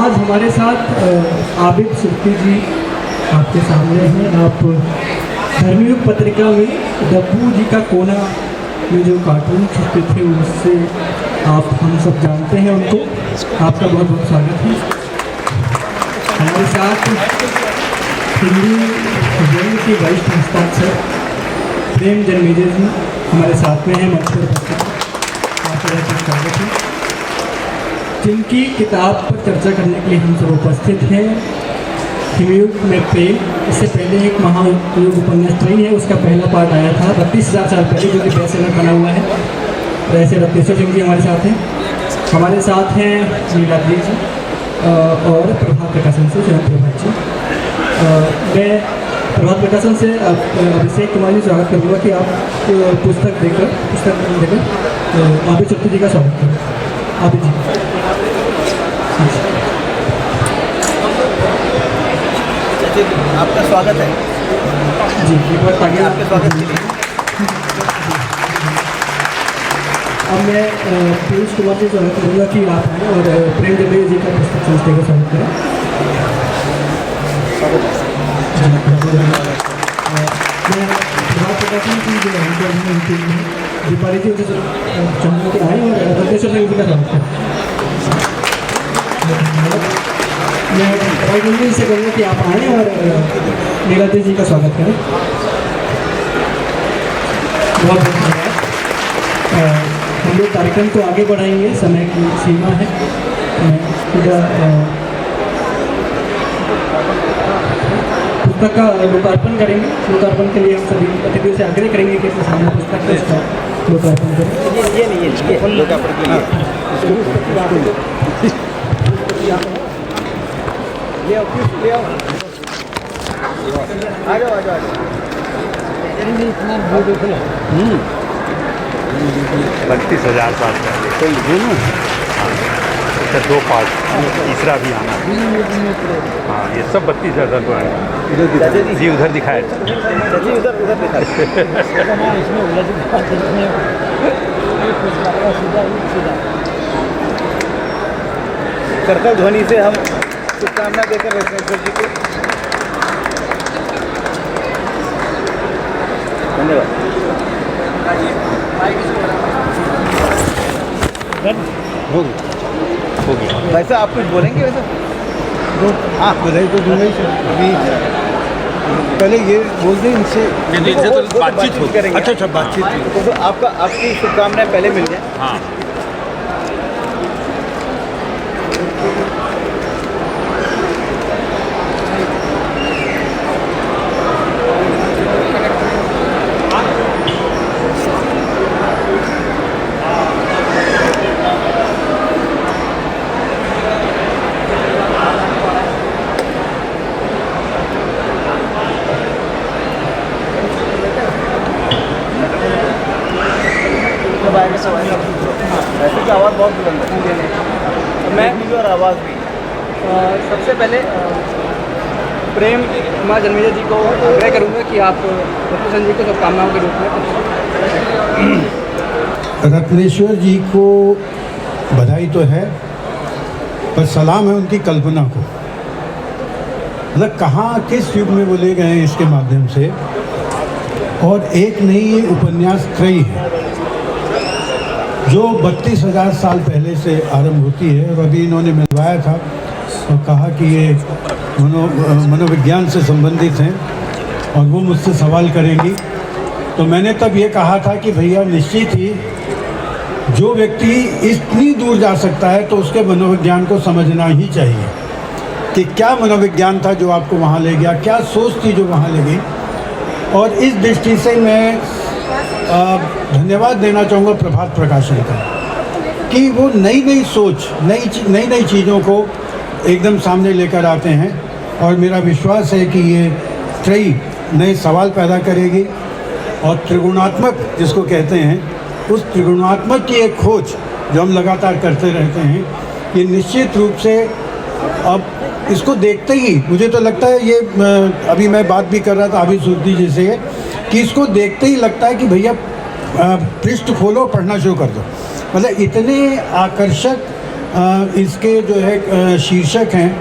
आज हमारे साथ आबिद सुर्ती जी आपके सामने हैं। आप धर्मयुग पत्रिका में डब्बू जी का कोना में जो कार्टून छपते थे उससे आप हम सब जानते हैं उनको। आपका बहुत बहुत स्वागत है। हमारे साथ हिंदी जन्म के वरिष्ठ हस्ताक्षर प्रेम जन्मेजय जी हमारे साथ में हैं। मंच पर आपका बहुत स्वागत है। जिनकी किताब पर चर्चा करने के लिए हम सब उपस्थित हैं, हिमयुग में प्रेम। इससे पहले एक महायुग उपन्यास ट्रेन है, उसका पहला पार्ट आया था 32,000 साल पहले, जो कि बेस्टसेलर बना हुआ है। वैसे रत्नेश्वर सिंह जी हमारे साथ हैं। हमारे साथ हैं नीलाद्री जी और प्रभात प्रकाशन से जयंत प्रभात जी। मैं प्रभात प्रकाशन से अभिषेक कुमार जी स्वागत करूँगा कि आप पुस्तक देकर आबिद सुर्ती जी का स्वागत करें। आबिद जी आपका स्वागत है जी। एक बार आगे आपका स्वागत है। अब मैं पीयूष कुमार जी स्वागत करूँगा कि आप आएँ और प्रेम जन्मेजय जी का पुस्तक संस्था का स्वागत करें। मैं प्रभात प्रकाशन की जो दीपाली जी उनसे चाहूँगा कि आएँ और रत्नेश्वर सिंह जी का स्वागत करें। मैं राजनीति से कहूँगा कि आप आएँ और नीलाद्री जी का स्वागत करें। बहुत बहुत धन्यवाद। हम लोग कार्यक्रम को आगे बढ़ाएंगे, समय की सीमा है। पुस्तक का लोकार्पण करेंगे। लोकार्पण के लिए हम सभी अतिथियों से आग्रह करेंगे कि अपने सामने पुस्तक का लोकार्पण करें। ये लोकार्पण के लिए ले आओ आ जाओ 32,000 साल पहले इसका 2 पार्ट, तीसरा भी आना। हाँ, ये सब 32,000 साल पुराना जी। उधर दिखाए उधर दिखाए। सर्कल ध्वनि से हम शुभकामना देकर रत्नेश्वर जी को धन्यवाद। होगी। वैसा आप कुछ बोलेंगे वैसा? हाँ, बधाई तो दूंगा ही सर। अभी पहले ये बोल दें इनसे, इनसे तो बातचीत हो करेंगे। अच्छा बातचीत तो आपकी शुभकामनाएं पहले मिल जाए। हाँ, वैसे की आवाज़ बहुत बुलंद है। मैं भी और आवाज़ भी। सबसे पहले प्रेम कुमार जन्मेजय जी को आग्रह करूँगा कि आप रत्नेश्वर जी को शुभकामनाओं के रूप में। रत्नेश्वर जी को बधाई तो है, पर सलाम है उनकी कल्पना को। मतलब कहाँ किस युग में वो ले गए हैं इसके माध्यम से। और एक नहीं, ये उपन्यास त्रयी है जो 32,000 साल पहले से आरंभ होती है। और अभी इन्होंने मिलवाया था और कहा कि ये मनोविज्ञान से संबंधित हैं और वो मुझसे सवाल करेंगी। तो मैंने तब ये कहा था कि भैया निश्चित ही जो व्यक्ति इतनी दूर जा सकता है तो उसके मनोविज्ञान को समझना ही चाहिए कि क्या मनोविज्ञान था जो आपको वहाँ ले गया, क्या सोच थी जो वहाँ ले गई। और इस दृष्टि से मैं धन्यवाद देना चाहूँगा प्रभात प्रकाशन का कि वो नई सोच, नई चीज़ों को एकदम सामने लेकर आते हैं। और मेरा विश्वास है कि ये त्रयी नए सवाल पैदा करेगी और त्रिगुणात्मक जिसको कहते हैं, उस त्रिगुणात्मक की एक खोज जो हम लगातार करते रहते हैं, ये निश्चित रूप से अब इसको देखते ही मुझे तो लगता है ये अभी मैं बात भी कर रहा था आबिद सुर्ती जी से कि इसको देखते ही लगता है कि भैया पृष्ठ खोलो, पढ़ना शुरू कर दो। मतलब इतने आकर्षक इसके जो है शीर्षक हैं,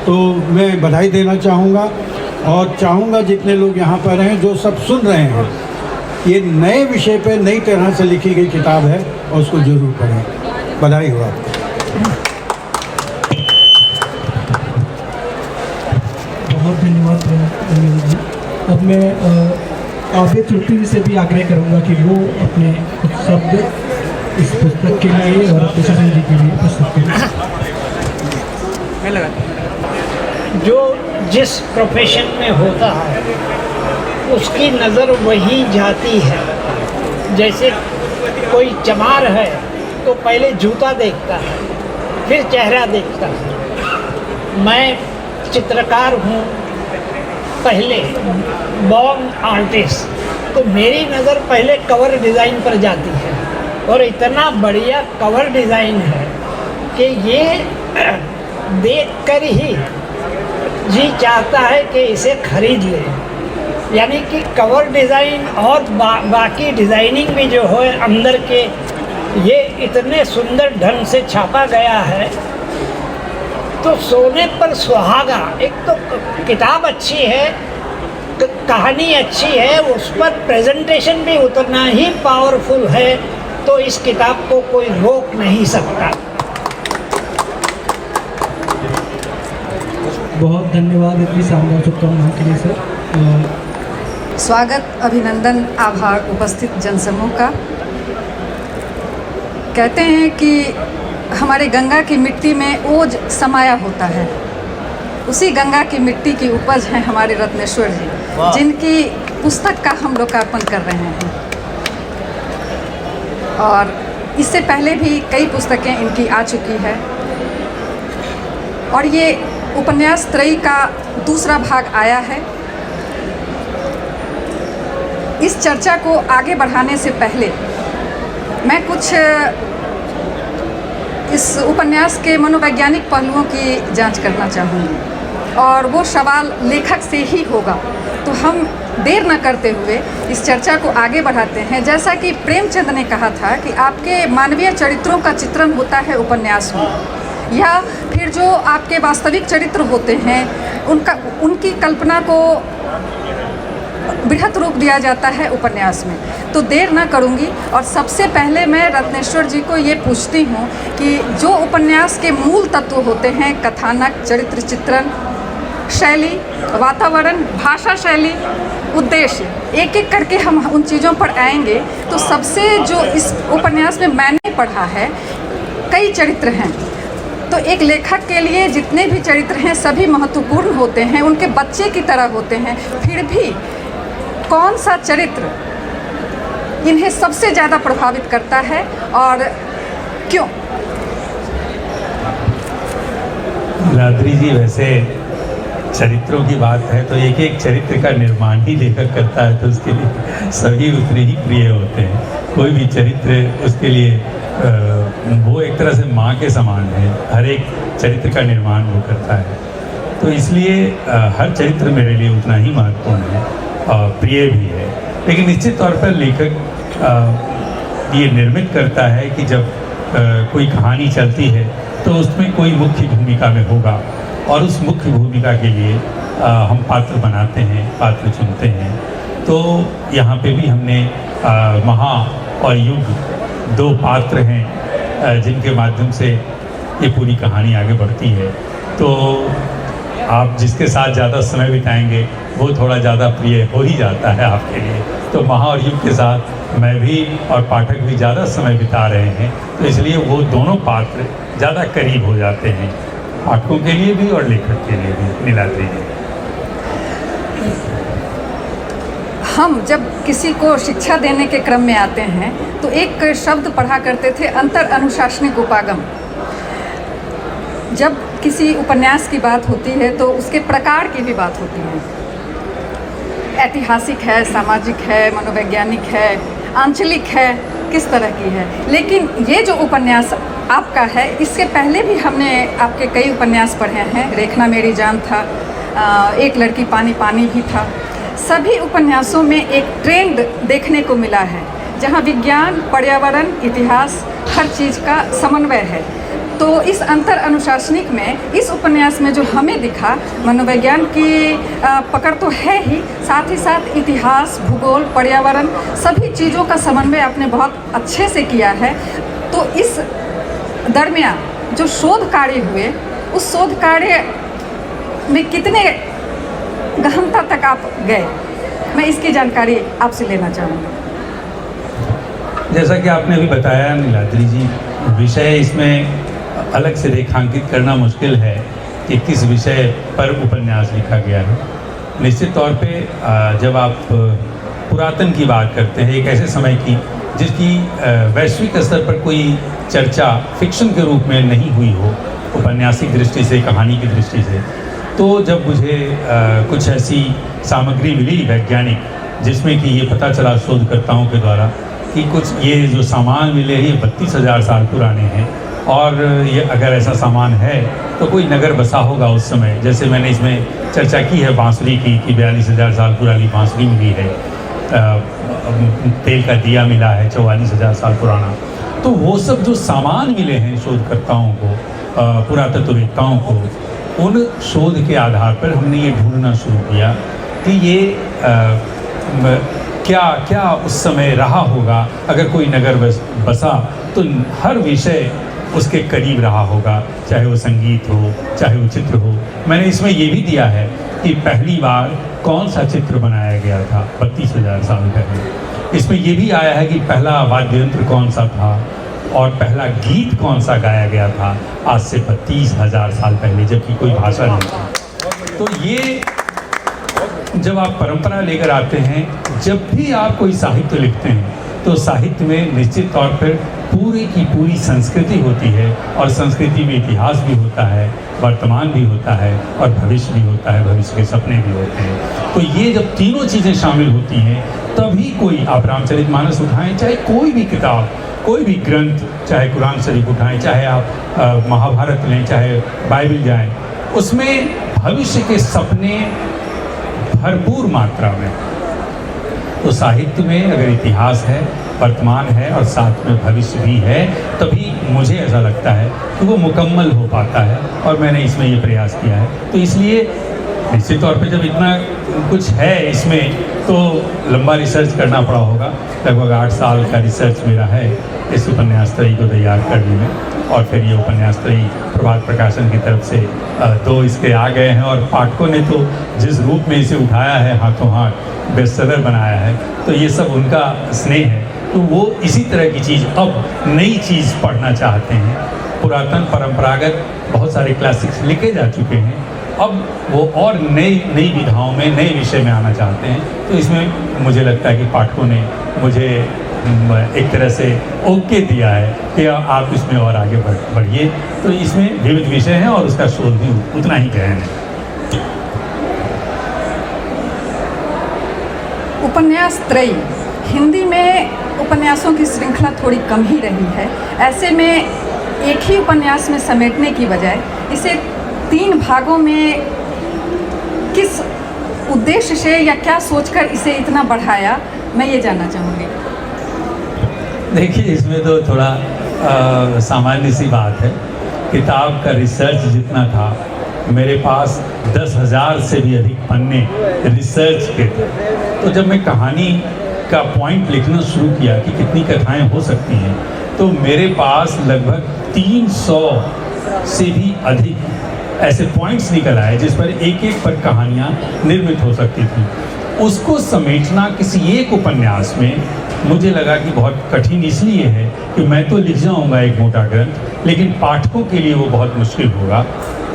तो मैं बधाई देना चाहूँगा और चाहूँगा जितने लोग यहाँ पर हैं, जो सब सुन रहे हैं, ये नए विषय पे नई तरह से लिखी गई किताब है और उसको ज़रूर पढ़ें। बधाई हो आपको। बहुत धन्यवाद अनिल जी। अब मैं आबिद सुर्ती जी से भी आग्रह करूँगा कि वो अपने कुछ शब्द इस पुस्तक के लिए और प्रशासन जी के लिए पुस्तक के लिए। जो जिस प्रोफेशन में होता है उसकी नज़र वही जाती है। जैसे कोई चमार है तो पहले जूता देखता है, फिर चेहरा देखता है। मैं चित्रकार हूँ, पहले बॉर्न आर्टिस्ट, तो मेरी नज़र पहले कवर डिज़ाइन पर जाती है और इतना बढ़िया कवर डिज़ाइन है कि ये देखकर ही जी चाहता है कि इसे खरीद ले। यानी कि कवर डिज़ाइन और बाकी डिज़ाइनिंग भी जो है अंदर के, ये इतने सुंदर ढंग से छापा गया है। तो सोने पर सुहागा, एक तो किताब अच्छी है, कहानी अच्छी है, उस पर प्रेजेंटेशन भी उतना ही पावरफुल है, तो इस किताब को कोई रोक नहीं सकता। बहुत धन्यवाद इतनी शानदार शुभकामनाओं के लिए सर। स्वागत, अभिनंदन, आभार उपस्थित जनसमूह का। कहते हैं कि हमारे गंगा की मिट्टी में ओज समाया होता है, उसी गंगा की मिट्टी की उपज है हमारे रत्नेश्वर जी, जिनकी पुस्तक का हम लोकार्पण कर रहे हैं। और इससे पहले भी कई पुस्तकें इनकी आ चुकी है और ये उपन्यास त्रयी का दूसरा भाग आया है। इस चर्चा को आगे बढ़ाने से पहले मैं कुछ इस उपन्यास के मनोवैज्ञानिक पहलुओं की जांच करना चाहूँगी और वो सवाल लेखक से ही होगा। तो हम देर न करते हुए इस चर्चा को आगे बढ़ाते हैं। जैसा कि प्रेमचंद ने कहा था कि आपके मानवीय चरित्रों का चित्रण होता है उपन्यास में, या फिर जो आपके वास्तविक चरित्र होते हैं उनकी कल्पना को बृहत रूप दिया जाता है उपन्यास में। तो देर ना करूंगी और सबसे पहले मैं रत्नेश्वर जी को ये पूछती हूँ कि जो उपन्यास के मूल तत्व होते हैं, कथानक, चरित्र चित्रण, शैली, वातावरण, भाषा शैली, उद्देश्य, एक एक करके हम उन चीज़ों पर आएंगे। तो सबसे जो इस उपन्यास में मैंने पढ़ा है, कई चरित्र हैं, तो एक लेखक के लिए जितने भी चरित्र हैं सभी महत्वपूर्ण होते हैं, उनके बच्चे की तरह होते हैं। फिर भी कौन सा चरित्र इन्हें सबसे ज़्यादा प्रभावित करता है और क्यों? लाद्री जी, वैसे चरित्रों की बात है तो एक एक चरित्र का निर्माण ही लेखक करता है, तो उसके लिए सभी उतने ही प्रिय होते हैं। कोई भी चरित्र उसके लिए वो एक तरह से माँ के समान है, हर एक चरित्र का निर्माण वो करता है। तो इसलिए हर चरित्र मेरे लिए उतना ही महत्वपूर्ण है और प्रिय भी है। लेकिन निश्चित तौर पर लेखक ये निर्मित करता है कि जब कोई कहानी चलती है तो उसमें कोई मुख्य भूमिका में होगा और उस मुख्य भूमिका के लिए हम पात्र बनाते हैं, पात्र चुनते हैं। तो यहाँ पे भी हमने महा और युग दो पात्र हैं जिनके माध्यम से ये पूरी कहानी आगे बढ़ती है। तो आप जिसके साथ ज़्यादा समय बिताएंगे वो थोड़ा ज़्यादा प्रिय हो ही जाता है आपके लिए। तो महा और युग के साथ मैं भी और पाठक भी ज़्यादा समय बिता रहे हैं, तो इसलिए वो दोनों पात्र ज़्यादा करीब हो जाते हैं, पाठकों के लिए भी और लेखक के लिए भी। नीलाद्री जी, हम जब किसी को शिक्षा देने के क्रम में आते हैं तो एक शब्द पढ़ा करते थे, अंतर अनुशासनिक उपागम। जब किसी उपन्यास की बात होती है तो उसके प्रकार की भी बात होती है, ऐतिहासिक है, सामाजिक है, मनोवैज्ञानिक है, आंचलिक है, किस तरह की है। लेकिन ये जो उपन्यास आपका है, इससे पहले भी हमने आपके कई उपन्यास पढ़े हैं। रेखना मेरी जान था, एक लड़की पानी पानी भी था। सभी उपन्यासों में एक ट्रेंड देखने को मिला है, जहाँ विज्ञान, पर्यावरण, इतिहास, हर चीज़ का समन्वय है। तो इस अंतर अनुशासनिक में इस उपन्यास में जो हमें दिखा, मनोविज्ञान की पकड़ तो है ही, साथ ही साथ इतिहास, भूगोल, पर्यावरण, सभी चीज़ों का समन्वय आपने बहुत अच्छे से किया है। तो इस दरमियान जो शोध कार्य हुए, उस शोध कार्य में कितने गहनता तक आप गए, मैं इसकी जानकारी आपसे लेना चाहूँगी। जैसा कि आपने अभी बताया नीलाद्री जी, विषय इसमें अलग से रेखांकित करना मुश्किल है कि किस विषय पर उपन्यास लिखा गया है। निश्चित तौर पे जब आप पुरातन की बात करते हैं, एक ऐसे समय की जिसकी वैश्विक स्तर पर कोई चर्चा फिक्शन के रूप में नहीं हुई हो, उपन्यासिक दृष्टि से, कहानी की दृष्टि से, तो जब मुझे कुछ ऐसी सामग्री मिली वैज्ञानिक जिसमें कि ये पता चला शोधकर्ताओं के द्वारा कि कुछ ये जो सामान मिले ये 32,000 साल पुराने हैं, और ये अगर ऐसा सामान है तो कोई नगर बसा होगा उस समय। जैसे मैंने इसमें चर्चा की है बांसुरी की कि 42,000 साल पुरानी बांसुरी मिली है, तेल का दिया मिला है 44,000 साल पुराना। तो वो सब जो सामान मिले हैं शोधकर्ताओं को, पुरातत्ववेत्ताओं को, उन शोध के आधार पर हमने ये ढूंढना शुरू किया कि ये क्या उस समय रहा होगा। अगर कोई नगर बसा तो हर विषय उसके करीब रहा होगा, चाहे वो संगीत हो, चाहे वो चित्र हो। मैंने इसमें ये भी दिया है कि पहली बार कौन सा चित्र बनाया गया था 32,000 साल पहले। इसमें ये भी आया है कि पहला वाद्य यंत्र कौन सा था और पहला गीत कौन सा गाया गया था आज से 32,000 साल पहले, जबकि कोई भाषा नहीं थी। तो ये जब आप परंपरा लेकर आते हैं, जब भी आप कोई साहित्य लिखते हैं तो साहित्य में निश्चित तौर पर पूरी की पूरी संस्कृति होती है, और संस्कृति में इतिहास भी होता है, वर्तमान भी होता है और भविष्य भी होता है, भविष्य के सपने भी होते हैं। तो ये जब तीनों चीज़ें शामिल होती हैं तभी कोई, आप रामचरितमानस उठाएं, चाहे कोई भी किताब, कोई भी ग्रंथ, चाहे कुरान शरीफ उठाएं, चाहे आप महाभारत लें, चाहे बाइबल जाएं, उसमें भविष्य के सपने भरपूर मात्रा में। तो साहित्य में अगर इतिहास है, वर्तमान है और साथ में भविष्य भी है, तभी मुझे ऐसा लगता है कि वो मुकम्मल हो पाता है, और मैंने इसमें ये प्रयास किया है। तो इसलिए निश्चित तौर पे जब इतना कुछ है इसमें तो लंबा रिसर्च करना पड़ा होगा। लगभग 8 साल का रिसर्च मेरा है इस उपन्यास त्रयी को तैयार करने में, और फिर ये उपन्यास त्रयी प्रभात प्रकाशन की तरफ से 2 इसके आ गए हैं, और पाठकों ने तो जिस रूप में इसे उठाया है, हाथों हाथ बेस्टसेलर बनाया है, तो ये सब उनका स्नेह है। तो वो इसी तरह की चीज़, अब नई चीज़ पढ़ना चाहते हैं। पुरातन परंपरागत बहुत सारे क्लासिक्स लिखे जा चुके हैं, अब वो और नई विधाओं में, नए विषय में आना चाहते हैं। तो इसमें मुझे लगता है कि पाठकों ने मुझे एक तरह से ओके दिया है कि आप इसमें और आगे बढ़िए। तो इसमें विविध विषय हैं और उसका शोध भी उतना ही गहन है। उपन्यास त्रयी, हिंदी में उपन्यासों की श्रृंखला थोड़ी कम ही रही है। ऐसे में एक ही उपन्यास में समेटने की बजाय इसे 3 भागों में किस उद्देश्य से या क्या सोचकर इसे इतना बढ़ाया, मैं ये जानना चाहूँगी। देखिए, इसमें तो थोड़ा सामान्य सी बात है। किताब का रिसर्च जितना था, मेरे पास 10,000 से भी अधिक पन्ने रिसर्च के थे। तो जब मैं कहानी का पॉइंट लिखना शुरू किया कि कितनी कथाएं हो सकती हैं, तो मेरे पास लगभग 300 से भी अधिक ऐसे पॉइंट्स निकल आए जिस पर एक पर कहानियाँ निर्मित हो सकती थी। उसको समेटना किसी एक उपन्यास में मुझे लगा कि बहुत कठिन इसलिए है कि मैं तो लिख जाऊँगा एक मोटा ग्रंथ, लेकिन पाठकों के लिए वो बहुत मुश्किल होगा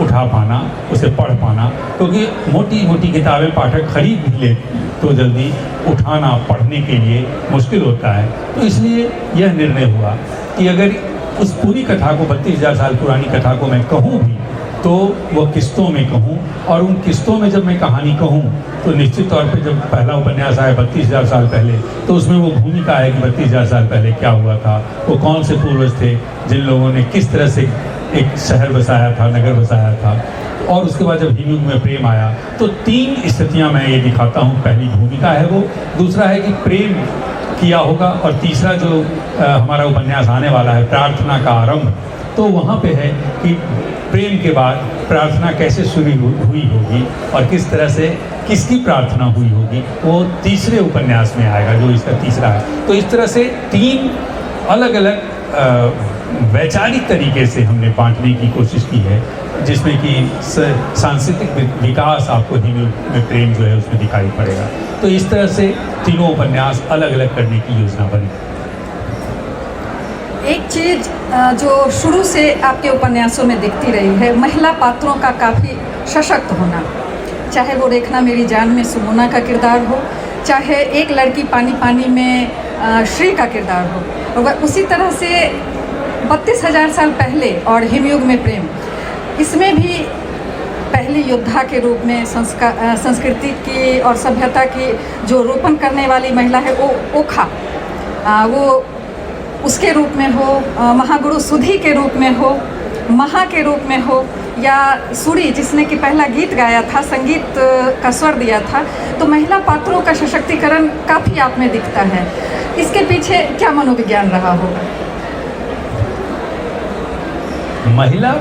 उठा पाना, उसे पढ़ पाना, क्योंकि मोटी मोटी किताबें पाठक खरीद भी ले तो जल्दी उठाना पढ़ने के लिए मुश्किल होता है। तो इसलिए यह निर्णय हुआ कि अगर उस पूरी कथा को, 32,000 साल पुरानी कथा को मैं कहूँ भी तो वह किस्तों में कहूँ, और उन किस्तों में जब मैं कहानी कहूँ तो निश्चित तौर पे जब पहला उपन्यास आया 32,000 साल पहले, तो उसमें वो भूमिका है कि 32,000 साल पहले क्या हुआ था, वो कौन से पूर्वज थे जिन लोगों ने किस तरह से एक शहर बसाया था, नगर बसाया था। और उसके बाद जब हिमयुग में प्रेम आया तो 3 स्थितियाँ मैं ये दिखाता हूँ। पहली भूमिका है वो, दूसरा है कि प्रेम किया होगा, और तीसरा जो हमारा उपन्यास आने वाला है, प्रार्थना का आरंभ, तो वहाँ पे है कि प्रेम के बाद प्रार्थना कैसे शुरू हुई होगी और किस तरह से किसकी प्रार्थना हुई होगी, वो तीसरे उपन्यास में आएगा, जो इसका तीसरा है। तो इस तरह से 3 अलग अलग वैचारिक तरीके से हमने बांटने की कोशिश की है, जिसमें कि सांस्कृतिक विकास आपको हिमयुग में प्रेम जो है उसमें दिखाई पड़ेगा। तो इस तरह से तीनों उपन्यास अलग अलग करने की योजना बनी। एक चीज़ जो शुरू से आपके उपन्यासों में दिखती रही है, महिला पात्रों का काफ़ी सशक्त होना, चाहे वो रेखना मेरी जान में सुमोना का किरदार हो, चाहे एक लड़की पानी पानी में श्री का किरदार हो, और उसी तरह से 32,000 साल पहले और हिमयुग में प्रेम, इसमें भी पहली योद्धा के रूप में संस्कृति की और सभ्यता की जो रोपण करने वाली महिला है वो ओखा, वो उसके रूप में हो, महागुरु सुधी के रूप में हो, महा के रूप में हो, या सूरी जिसने कि पहला गीत गाया था, संगीत का स्वर दिया था। तो महिला पात्रों का सशक्तिकरण काफ़ी आप में दिखता है। इसके पीछे क्या मनोविज्ञान रहा होगा? महिला,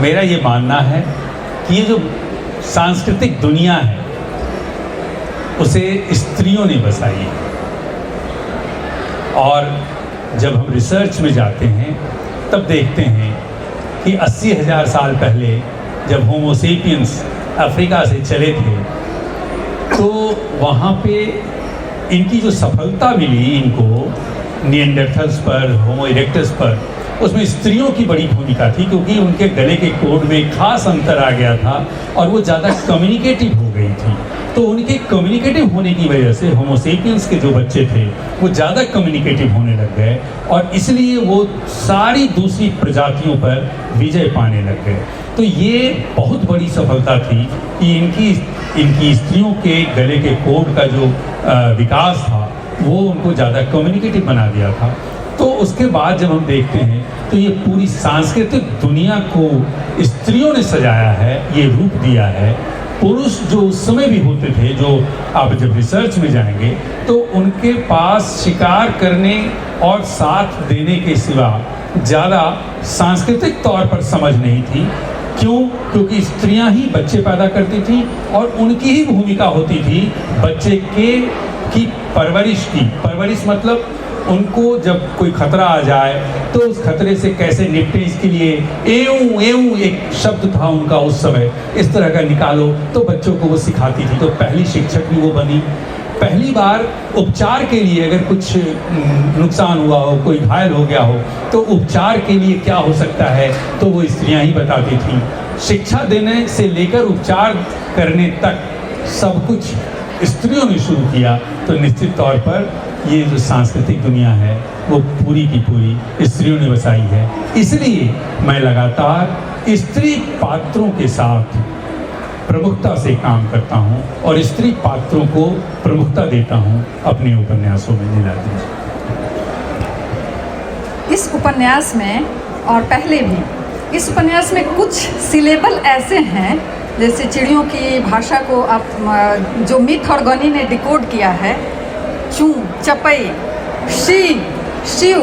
मेरा ये मानना है कि ये जो सांस्कृतिक दुनिया है उसे स्त्रियों ने बसाई है। और जब हम रिसर्च में जाते हैं तब देखते हैं कि 80,000 साल पहले जब होमोसेपियंस अफ्रीका से चले थे तो वहाँ पे इनकी जो सफलता मिली इनको निएंडरथल्स पर, होमो इरेक्टस पर, उसमें स्त्रियों की बड़ी भूमिका थी, क्योंकि उनके गले के कोड में खास अंतर आ गया था और वो ज़्यादा कम्युनिकेटिव हो गई थी। तो उनके कम्युनिकेटिव होने की वजह से होमोसेपियंस के जो बच्चे थे वो ज़्यादा कम्युनिकेटिव होने लग गए और इसलिए वो सारी दूसरी प्रजातियों पर विजय पाने लग गए। तो ये बहुत बड़ी सफलता थी कि इनकी स्त्रियों के गले के कोड का जो विकास था वो उनको ज़्यादा कम्युनिकेटिव बना दिया था। तो उसके बाद जब हम देखते हैं तो ये पूरी सांस्कृतिक दुनिया को स्त्रियों ने सजाया है, ये रूप दिया है। पुरुष जो उस समय भी होते थे, जो आप जब रिसर्च में जाएंगे तो उनके पास शिकार करने और साथ देने के सिवा ज़्यादा सांस्कृतिक तौर पर समझ नहीं थी। क्यों? क्योंकि स्त्रियां ही बच्चे पैदा करती थी और उनकी ही भूमिका होती थी बच्चे की परवरिश मतलब उनको जब कोई खतरा आ जाए तो उस खतरे से कैसे निपटे, इसके लिए एवं एक शब्द था उनका उस समय, इस तरह का निकालो, तो बच्चों को वो सिखाती थी। तो पहली शिक्षक भी वो बनी। पहली बार उपचार के लिए अगर कुछ नुकसान हुआ हो, कोई घायल हो गया हो, तो उपचार के लिए क्या हो सकता है तो वो स्त्रियां ही बताती थी। शिक्षा देने से लेकर उपचार करने तक सब कुछ स्त्रियों ने शुरू किया। तो निश्चित तौर पर ये जो सांस्कृतिक दुनिया है वो पूरी की पूरी स्त्रियों ने बसाई है। इसलिए मैं लगातार स्त्री पात्रों के साथ प्रमुखता से काम करता हूँ और स्त्री पात्रों को प्रमुखता देता हूँ अपने उपन्यासों में। नीलाद्री, इस उपन्यास में और पहले भी इस उपन्यास में कुछ सिलेबल ऐसे हैं, जैसे चिड़ियों की भाषा को आप जो मिथ और गनी ने डिकोड किया है, चू, चपई, शी, शिव,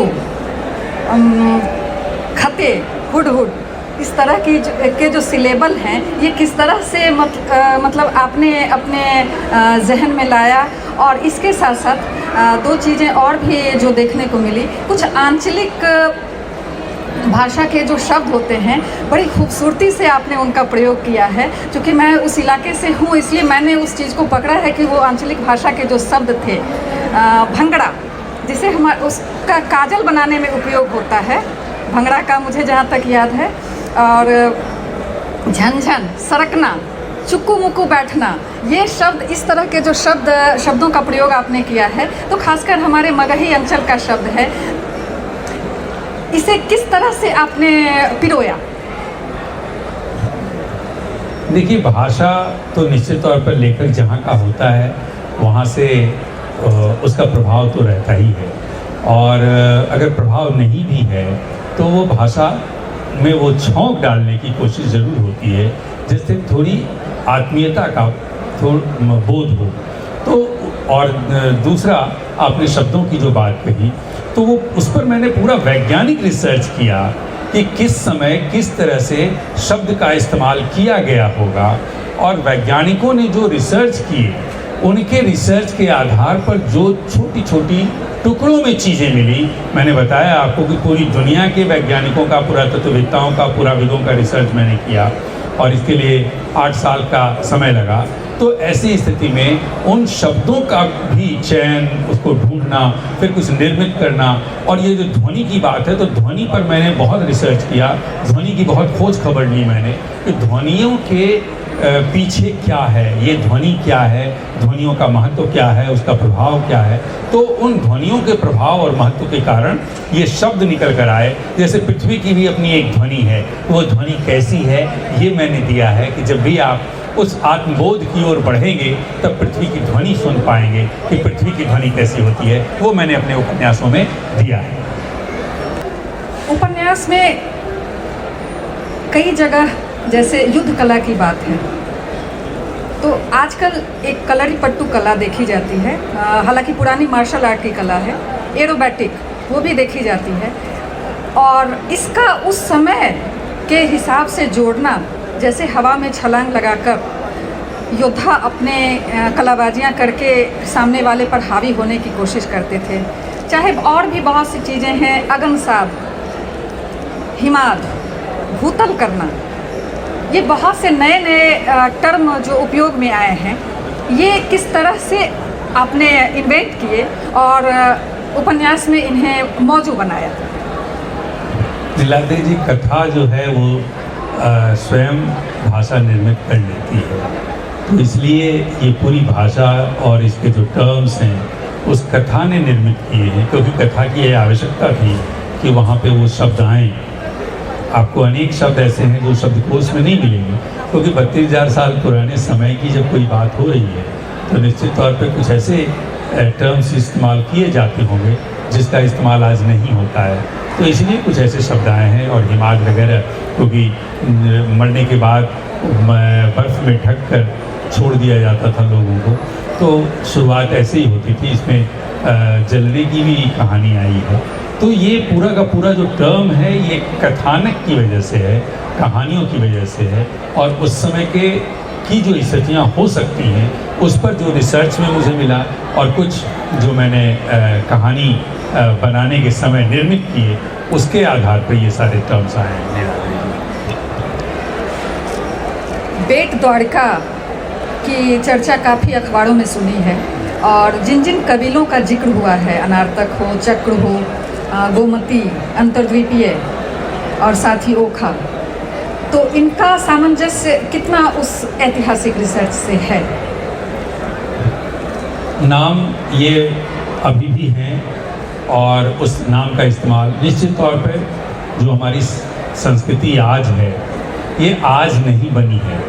खते, हुडहुड, इस तरह की के जो सिलेबल हैं, ये किस तरह से मतलब आपने अपने जहन में लाया? और इसके साथ साथ 2 चीज़ें और भी जो देखने को मिली, कुछ आंचलिक भाषा के जो शब्द होते हैं बड़ी खूबसूरती से आपने उनका प्रयोग किया है। क्योंकि मैं उस इलाके से हूँ इसलिए मैंने उस चीज़ को पकड़ा है कि वो आंचलिक भाषा के जो शब्द थे, भंगड़ा, जिसे उसका काजल बनाने में उपयोग होता है, भंगड़ा का मुझे जहाँ तक याद है, और झनझन, सरकना, चुक्कू मुक्कू बैठना, ये शब्द, इस तरह के जो शब्दों का प्रयोग आपने किया है, तो खासकर हमारे मगही अंचल का शब्द है। इसे किस तरह से आपने पिरोया? देखिए, भाषा तो निश्चित तौर पर लेखक जहाँ का होता है वहाँ से उसका प्रभाव तो रहता ही है, और अगर प्रभाव नहीं भी है तो वो भाषा में वो छौंक डालने की कोशिश ज़रूर होती है, जिससे थोड़ी आत्मीयता का बोध हो। तो और दूसरा आपने शब्दों की जो बात कही, तो वो उस पर मैंने पूरा वैज्ञानिक रिसर्च किया कि किस समय किस तरह से शब्द का इस्तेमाल किया गया होगा, और वैज्ञानिकों ने जो रिसर्च किए उनके रिसर्च के आधार पर जो छोटी छोटी टुकड़ों में चीज़ें मिली, मैंने बताया आपको कि पूरी दुनिया के वैज्ञानिकों का, पुरातत्ववेत्ताओं का, पुराविदों का रिसर्च मैंने किया और इसके लिए 8 साल का समय लगा। तो ऐसी स्थिति में उन शब्दों का भी चयन, उसको ढूंढना, फिर कुछ निर्मित करना, और ये जो ध्वनि की बात है, तो ध्वनि पर मैंने बहुत रिसर्च किया, ध्वनि की बहुत खोज खबर ली मैंने कि ध्वनियों के पीछे क्या है, ये ध्वनि क्या है, ध्वनियों का महत्व क्या है, उसका प्रभाव क्या है। तो उन ध्वनियों के प्रभाव और महत्व के कारण ये शब्द निकल कर आए। जैसे पृथ्वी की भी अपनी एक ध्वनि है, वो ध्वनि कैसी है ये मैंने दिया है कि जब भी आप उस आत्मबोध की ओर बढ़ेंगे तब पृथ्वी की ध्वनि सुन पाएंगे कि पृथ्वी की ध्वनि कैसी होती है। वो मैंने अपने उपन्यासों में दिया है। उपन्यास में कई जगह जैसे युद्ध कला की बात है, तो आजकल एक कलरी पट्टू कला देखी जाती है, हालांकि पुरानी मार्शल आर्ट की कला है, एरोबैटिक वो भी देखी जाती है, और इसका उस समय के हिसाब से जोड़ना, जैसे हवा में छलांग लगाकर योद्धा अपने कलाबाजियाँ करके सामने वाले पर हावी होने की कोशिश करते थे, चाहे और भी बहुत सी चीज़ें हैं, अगनसाद, हिमाद, भूतल करना, ये बहुत से नए नए टर्म जो उपयोग में आए हैं, ये किस तरह से आपने इन्वेंट किए और उपन्यास में इन्हें मौजू बनाया? लीलावती जी, कथा जो है वो स्वयं भाषा निर्मित कर लेती है, तो इसलिए ये पूरी भाषा और इसके जो टर्म्स हैं उस कथा ने निर्मित किए हैं, क्योंकि कथा की ये आवश्यकता थी कि वहाँ पे वो शब्द आएँ। आपको अनेक शब्द ऐसे हैं जो शब्दकोश में नहीं मिलेंगे, क्योंकि 32,000 साल पुराने समय की जब कोई बात हो रही है तो निश्चित तौर पे कुछ ऐसे टर्म्स इस्तेमाल किए जाते होंगे जिसका इस्तेमाल आज नहीं होता है। तो इसलिए कुछ ऐसे शब्द आए हैं, और हिमाद वगैरह, क्योंकि मरने के बाद बर्फ़ में ढक कर छोड़ दिया जाता था लोगों को, तो शुरुआत ऐसे ही होती थी। इसमें जलने की भी कहानी आई है। तो ये पूरा का पूरा जो टर्म है ये कथानक की वजह से है, कहानियों की वजह से है, और उस समय के की जो स्थितियाँ हो सकती हैं उस पर जो रिसर्च में मुझे मिला, और कुछ जो मैंने कहानी बनाने के समय निर्मित किए, उसके आधार पर ये सारे टर्म्स आए हैं। बेट द्वारका की चर्चा काफ़ी अखबारों में सुनी है, और जिन जिन कबीलों का जिक्र हुआ है, अनार्तक हो, चक्र हो, गोमती, अंतर्द्वीपीय और साथ ही ओखा, तो इनका सामंजस्य कितना उस ऐतिहासिक रिसर्च से है? नाम ये अभी भी हैं, और उस नाम का इस्तेमाल निश्चित तौर पर जो हमारी संस्कृति आज है, ये आज नहीं बनी है,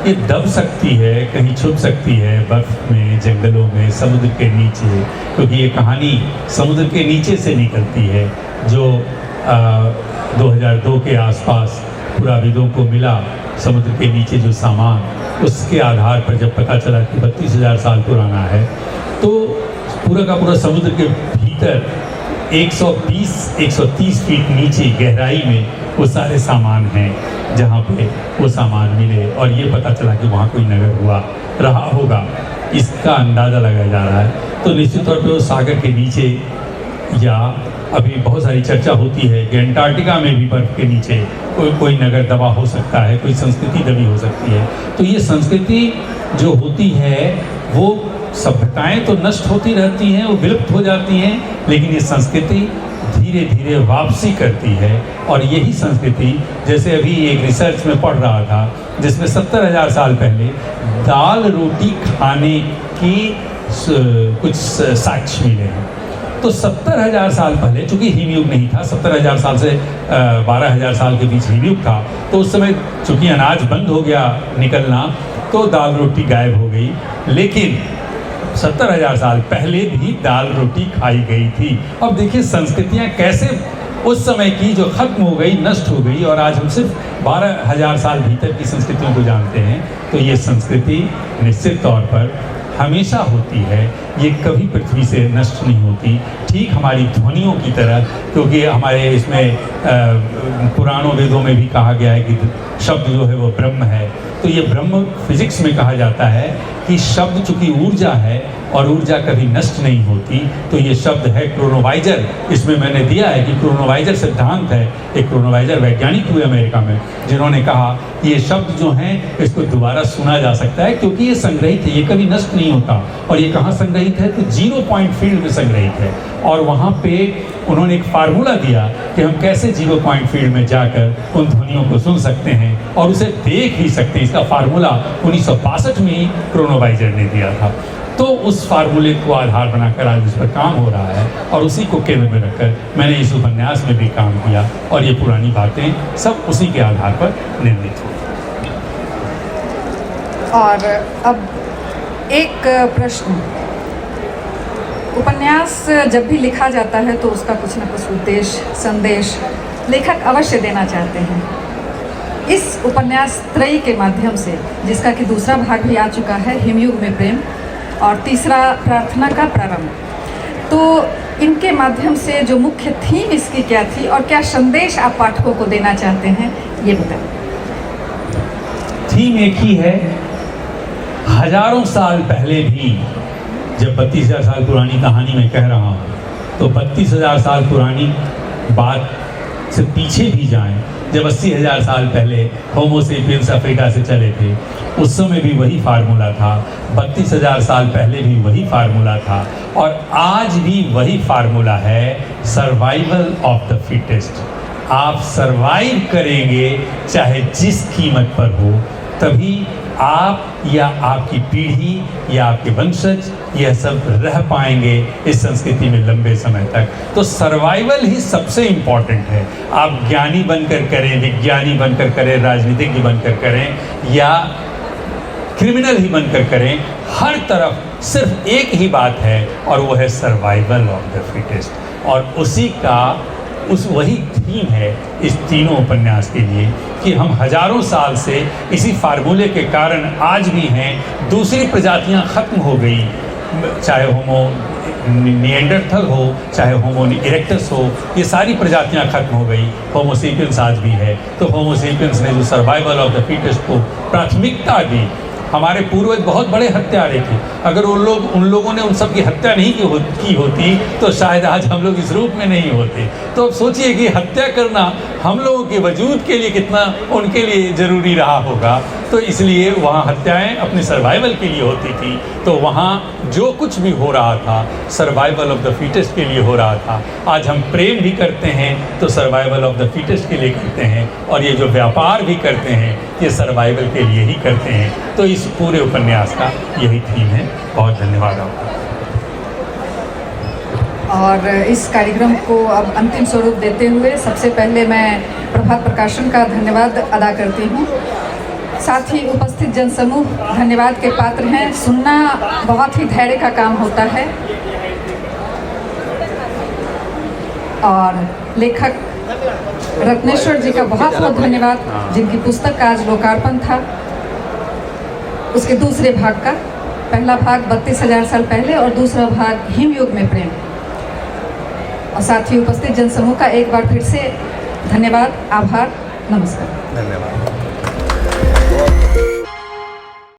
ये दब सकती है, कहीं छुप सकती है बर्फ़ में, जंगलों में, समुद्र के नीचे, क्योंकि ये कहानी समुद्र के नीचे से निकलती है। जो 2002 के आसपास पुराविदों को मिला समुद्र के नीचे जो सामान, उसके आधार पर जब पता चला कि 32,000 साल पुराना है, तो पूरा का पूरा समुद्र के भीतर 120-130 फीट नीचे गहराई में वो सारे सामान हैं जहाँ पे वो सामान मिले, और ये पता चला कि वहाँ कोई नगर हुआ रहा होगा, इसका अंदाज़ा लगाया जा रहा है। तो निश्चित तौर पे वो सागर के नीचे, या अभी बहुत सारी चर्चा होती है कि अंटार्कटिका में भी बर्फ़ के नीचे कोई नगर दबा हो सकता है, कोई संस्कृति दबी हो सकती है। तो ये संस्कृति जो होती है, वो सभ्यताएं तो नष्ट होती रहती हैं, वो विलुप्त हो जाती हैं, लेकिन ये संस्कृति धीरे धीरे वापसी करती है। और यही संस्कृति, जैसे अभी एक रिसर्च में पढ़ रहा था जिसमें 70,000 साल पहले दाल रोटी खाने की कुछ साक्ष्य मिले हैं। तो 70,000 साल पहले, चूँकि हिमयुग नहीं था, 70,000 साल से 12,000 साल के बीच हिमयुग था, तो उस समय चूँकि अनाज बंद हो गया निकलना, तो दाल रोटी गायब हो गई। लेकिन 70,000 साल पहले भी दाल रोटी खाई गई थी। अब देखिए संस्कृतियाँ कैसे उस समय की जो खत्म हो गई, नष्ट हो गई, और आज हम सिर्फ 12,000 साल भीतर की संस्कृतियों को जानते हैं। तो ये संस्कृति निश्चित तौर पर हमेशा होती है, ये कभी पृथ्वी से नष्ट नहीं होती, ठीक हमारी ध्वनियों की तरह। क्योंकि हमारे इसमें पुराणों वेदों में भी कहा गया है कि शब्द जो है वो ब्रह्म है। तो ये ब्रह्म फिजिक्स में कहा जाता है कि शब्द चूँकि ऊर्जा है और ऊर्जा कभी नष्ट नहीं होती, तो ये शब्द है क्रोनोवाइजर। इसमें मैंने दिया है कि क्रोनोवाइजर सिद्धांत है। एक क्रोनोवाइजर वैज्ञानिक हुए अमेरिका में, जिन्होंने कहा कि ये शब्द जो हैं इसको दोबारा सुना जा सकता है क्योंकि ये संग्रहित है, ये कभी नष्ट नहीं होता। और ये कहाँ संग्रहित है? तो 0 पॉइंट फील्ड में संग्रहित है। और वहाँ पे उन्होंने एक फार्मूला दिया कि हम कैसे 0 पॉइंट फील्ड में जाकर उन ध्वनियों को सुन सकते हैं और उसे देख भी सकते हैं। इसका फार्मूला 1962 में ही क्रोनोवाइजर ने दिया था। तो उस फार्मूले को आधार बनाकर आज उस पर काम हो रहा है और उसी को केंद्र में रखकर मैंने इस उपन्यास में भी काम किया और ये पुरानी बातें सब उसी के आधार पर निर्मित हुई। और अब एक प्रश्न, उपन्यास जब भी लिखा जाता है तो उसका कुछ न कुछ उद्देश्य, संदेश लेखक अवश्य देना चाहते हैं। इस उपन्यास त्रयी के माध्यम से, जिसका कि दूसरा भाग भी आ चुका है, हिमयुग में प्रेम, और तीसरा प्रार्थना का प्रारंभ, तो इनके माध्यम से जो मुख्य थीम इसकी क्या थी और क्या संदेश आप पाठकों को देना चाहते हैं, ये बताएं। थीम एक ही है। हजारों साल पहले भी, जब 32,000 साल पुरानी कहानी मैं कह रहा हूँ, तो 32,000 साल पुरानी बात से पीछे भी जाएं, जब 80,000 साल पहले होमो सेपियंस अफ्रीका से चले थे, उस समय भी वही फार्मूला था। 32,000 साल पहले भी वही फार्मूला था और आज भी वही फार्मूला है, सर्वाइवल ऑफ द फिटेस्ट। आप सर्वाइव करेंगे चाहे जिस कीमत पर हो, तभी आप या आपकी पीढ़ी या आपके वंशज यह सब रह पाएंगे इस संस्कृति में लंबे समय तक। तो सर्वाइवल ही सबसे इम्पॉर्टेंट है। आप ज्ञानी बनकर करें, विज्ञानी बनकर करें, राजनीतिज्ञ बनकर करें या क्रिमिनल ही बनकर करें, हर तरफ सिर्फ एक ही बात है और वो है सर्वाइवल ऑफ द फिटेस्ट। और उसी का वही थीम है इस तीनों उपन्यास के लिए कि हम हजारों साल से इसी फार्मूले के कारण आज भी हैं। दूसरी प्रजातियां खत्म हो गई, चाहे होमो निएंडरथल हो, चाहे होमो इरेक्टस हो, ये सारी प्रजातियां खत्म हो गई। होमो सेपियंस आज भी है। तो होमो सेपियंस ने जो सर्वाइवल ऑफ द फिटेस्ट को प्राथमिकता दी। हमारे पूर्वज बहुत बड़े हत्यारे थे। अगर उन लोगों ने उन सब की हत्या नहीं की होती तो शायद आज हम लोग इस रूप में नहीं होते। तो अब सोचिए कि हत्या करना हम लोगों के वजूद के लिए कितना उनके लिए ज़रूरी रहा होगा। तो इसलिए वहाँ हत्याएं अपने सर्वाइवल के लिए होती थी। तो वहाँ जो कुछ भी हो रहा था सर्वाइवल ऑफ द फिटेस्ट के लिए हो रहा था। आज हम प्रेम भी करते हैं तो सर्वाइवल ऑफ द फिटेस्ट के लिए करते हैं, और ये जो व्यापार भी करते हैं ये सर्वाइवल के लिए ही करते हैं। तो इस पूरे उपन्यास का यही थीम है। बहुत धन्यवाद आपका। और इस कार्यक्रम को अब अंतिम स्वरूप देते हुए सबसे पहले मैं प्रभात प्रकाशन का धन्यवाद अदा करती हूँ। साथ ही उपस्थित जनसमूह धन्यवाद के पात्र हैं। सुनना बहुत ही धैर्य का काम होता है। और लेखक रत्नेश्वर जी का बहुत बहुत धन्यवाद, जिनकी पुस्तक का आज लोकार्पण था। उसके दूसरे भाग का, पहला भाग 32,000 साल पहले और दूसरा भाग हिमयुग में प्रेम। और साथ ही उपस्थित जनसमूह का एक बार फिर से धन्यवाद, आभार, नमस्कार। धन्यवाद।